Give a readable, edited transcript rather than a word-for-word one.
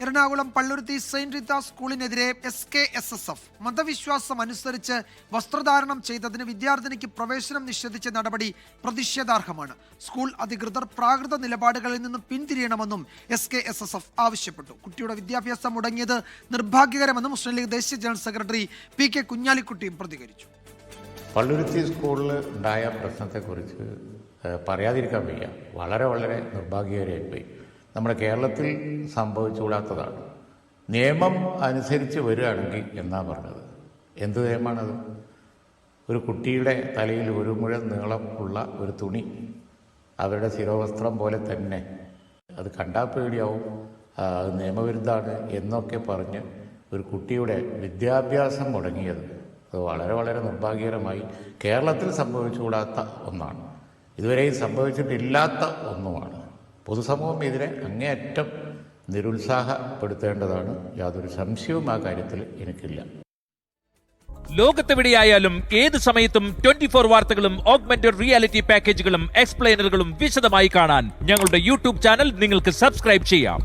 Ernakulam Palluruthy Saint Reetha സ്കൂളിനെതിരെ SKSSF മതവിശ്വാസം അനുസരിച്ച് വസ്ത്രധാരണം ചെയ്തതിന് വിദ്യാർത്ഥിനിക്ക് പ്രവേശനം നിഷേധിച്ച നടപടി പ്രതിഷേധാർഹമാണ്. സ്കൂൾ അധികൃതർ പ്രാകൃത നിലപാടുകളിൽ നിന്ന് പിന്തിരിയണമെന്നും SKSSF ആവശ്യപ്പെട്ടു. കുട്ടിയുടെ വിദ്യാഭ്യാസം മുടങ്ങിയത് നിർഭാഗ്യകരമെന്ന് മുസ്ലിം ലീഗ് ദേശീയ ജനറൽ സെക്രട്ടറി PK കുഞ്ഞാലിക്കുട്ടിയും പ്രതികരിച്ചു. പള്ളുരുത്തി സ്കൂളിൽ ഉണ്ടായ പ്രശ്നത്തെക്കുറിച്ച് പറയാതിരിക്കാൻ വയ്യ. വളരെ നിർഭാഗ്യകരമായിപ്പോയി. നമ്മുടെ കേരളത്തിൽ സംഭവിച്ചുകൂടാത്തതാണ്. നിയമം അനുസരിച്ച് വരികയാണെങ്കിൽ എന്നാ പറഞ്ഞത്. എന്ത് നിയമമാണത്? ഒരു കുട്ടിയുടെ തലയിൽ ഒരു മുഴം നീളം ഉള്ള ഒരു തുണി അവരുടെ ശിരോവസ്ത്രം പോലെ തന്നെ, അത് കണ്ടാൽ പേടിയാവും, അത് നിയമവിരുദ്ധമാണ് എന്നൊക്കെ പറഞ്ഞ് ഒരു കുട്ടിയുടെ വിദ്യാഭ്യാസം മുടങ്ങിയത് അത് വളരെ നിർഭാഗ്യകരമായി കേരളത്തിൽ സംഭവിച്ചുകൂടാത്ത ഒന്നാണ്. ഇതുവരെയും സംഭവിച്ചിട്ടില്ലാത്ത ഒന്നുമാണ്. പൊതുസമൂഹം ഇതിനെ അങ്ങേയറ്റം നിരുത്സാഹപ്പെടുത്തേണ്ടതാണ്. യാതൊരു സംശയവും ആ കാര്യത്തിൽ എനിക്കില്ല. ലോകത്തെവിടെയായാലും ഏത് സമയത്തും 24 വാർത്തകളും ഓഗ്മെന്റഡ് റിയാലിറ്റി പാക്കേജുകളും എക്സ്പ്ലെയിനറുകളും വിശദമായി കാണാൻ ഞങ്ങളുടെ യൂട്യൂബ് ചാനൽ നിങ്ങൾക്ക് സബ്സ്ക്രൈബ് ചെയ്യാം.